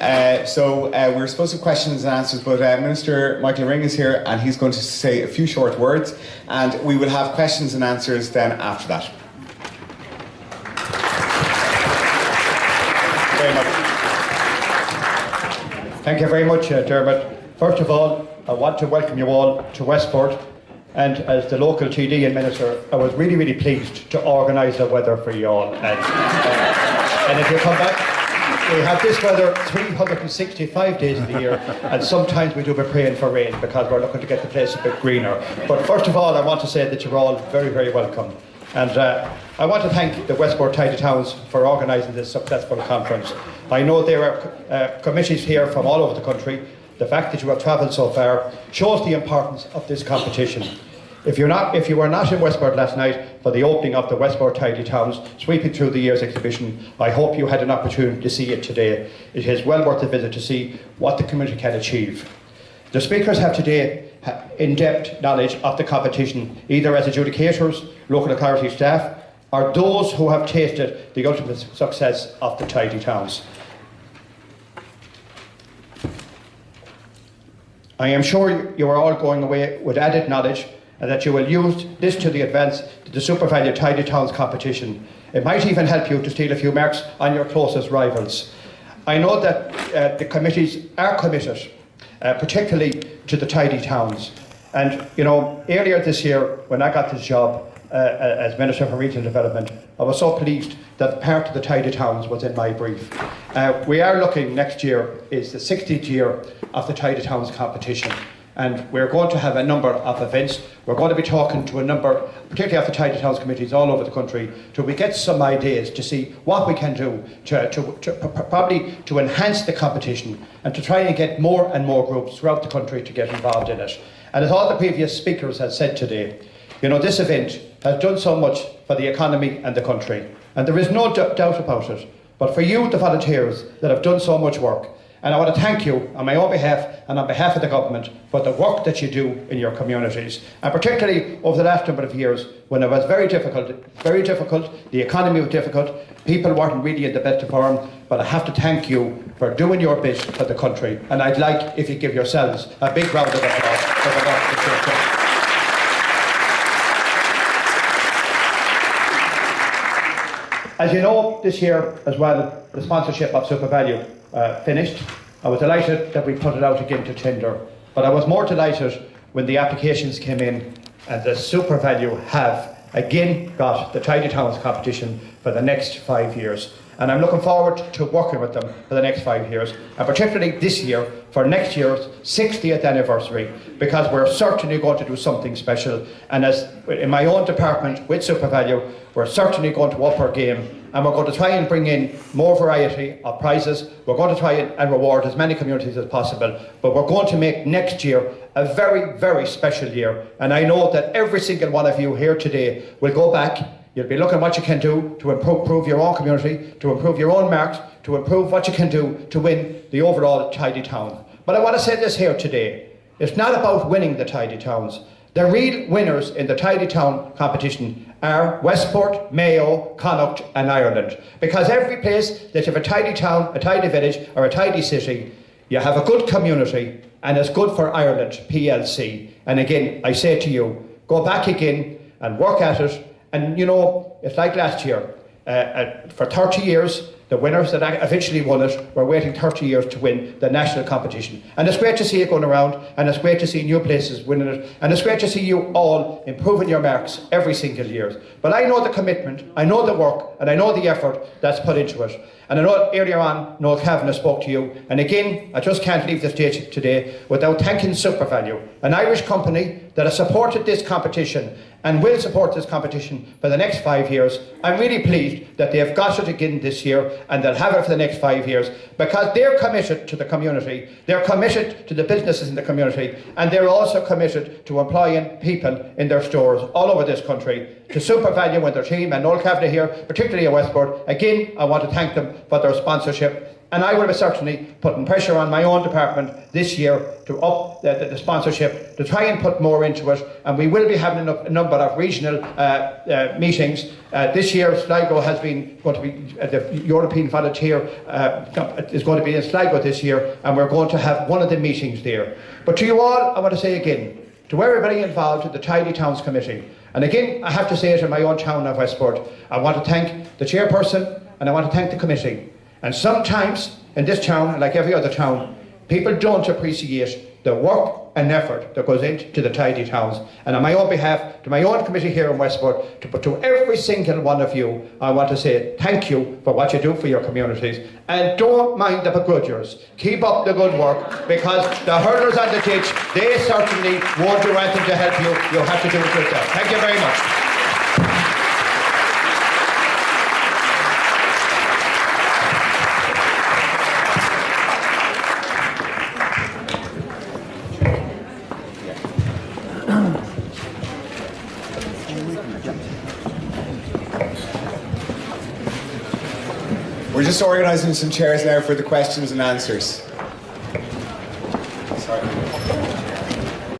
We're supposed to have questions and answers, but Minister Michael Ring is here and he's going to say a few short words, and we will have questions and answers then after that. Thank you very much, Dermot. First of all, I want to welcome you all to Westport, and as the local TD and Minister, I was really, really pleased to organise the weather for you all. And if you come back, we have this weather 365 days of the year, and sometimes we do be praying for rain because we're looking to get the place a bit greener. But first of all, I want to say that you're all very, very welcome. And I want to thank the Westport Tidy Towns for organising this successful conference. I know there are committees here from all over the country. The fact that you have travelled so far shows the importance of this competition. If you were not in Westport last night for the opening of the Westport Tidy Towns Sweeping Through the Years exhibition, I hope you had an opportunity to see it today. It is well worth a visit to see what the community can achieve. The speakers have today in-depth knowledge of the competition, either as adjudicators, local authority staff, or those who have tasted the ultimate success of the Tidy Towns. I am sure you are all going away with added knowledge and that you will use this to the advance to the SuperValu Tidy Towns competition. It might even help you to steal a few marks on your closest rivals. I know that the committees are committed, particularly to the Tidy Towns. And you know, earlier this year, when I got this job as Minister for Regional Development, I was so pleased that part of the Tidy Towns was in my brief. We are looking, next year is the 60th year of the Tidy Towns competition, and we're going to have a number of events. We're going to be talking to a number, particularly of the Tidy Towns committees all over the country, till we get some ideas to see what we can do probably to enhance the competition and to try and get more and more groups throughout the country to get involved in it. And as all the previous speakers have said today, you know, this event has done so much for the economy and the country, and there is no doubt about it. But for you, the volunteers that have done so much work, and I want to thank you on my own behalf and on behalf of the government for the work that you do in your communities, and particularly over the last number of years when it was very difficult, the economy was difficult, people weren't really in the best of form, but I have to thank you for doing your bit for the country, and I'd like if you give yourselves a big round of applause for the work that you've done. As you know, this year as well, the sponsorship of SuperValu finished. I was delighted that we put it out again to tender, but I was more delighted when the applications came in and the SuperValu have again got the Tidy Towns competition for the next 5 years. And I'm looking forward to working with them for the next 5 years, and particularly this year for next year's 60th anniversary, because we're certainly going to do something special. And as in my own department with SuperValu, we're certainly going to up our game, and we're going to try and bring in more variety of prizes. We're going to try and reward as many communities as possible, but we're going to make next year a very, very special year. And I know that every single one of you here today will go back. You'll be looking at what you can do to improve your own community, to improve your own marks, to improve what you can do to win the overall Tidy Town. But I want to say this here today. It's not about winning the Tidy Towns. The real winners in the Tidy Town competition are Westport, Mayo, Connacht and Ireland. Because every place that you have a tidy town, a tidy village or a tidy city, you have a good community, and it's good for Ireland PLC. And again, I say to you, go back again and work at it. And you know, it's like last year, for 30 years, the winners that eventually won it were waiting 30 years to win the national competition. And it's great to see it going around, and it's great to see new places winning it, and it's great to see you all improving your marks every single year. But I know the commitment, I know the work, and I know the effort that's put into it. And I know earlier on, Noel Kavanagh spoke to you, and again, I just can't leave the stage today without thanking SuperValu, an Irish company that has supported this competition and will support this competition for the next 5 years. I'm really pleased that they have got it again this year, and they'll have it for the next 5 years, because they're committed to the community, they're committed to the businesses in the community, and they're also committed to employing people in their stores all over this country. To SuperValu and their team, and Noel Kavanagh here, particularly at Westport, again, I want to thank them for their sponsorship. And I will be certainly putting pressure on my own department this year to up the sponsorship, to try and put more into it. And we will be having a number of regional meetings. This year, Sligo has been going to be, the European Volunteer is going to be in Sligo this year, and we're going to have one of the meetings there. But to you all, I want to say again, to everybody involved in the Tidy Towns Committee, and again, I have to say it in my own town of Westport, I want to thank the chairperson and I want to thank the committee. And sometimes in this town, like every other town, people don't appreciate the work and effort that goes into the Tidy Towns. And on my own behalf, to my own committee here in Westport, to every single one of you, I want to say thank you for what you do for your communities. And don't mind the begrudgers. Keep up the good work, because the hurlers on the ditch, they certainly won't do anything to help you. You'll have to do it yourself. Thank you very much. We're just organising some chairs now for the questions and answers. Sorry.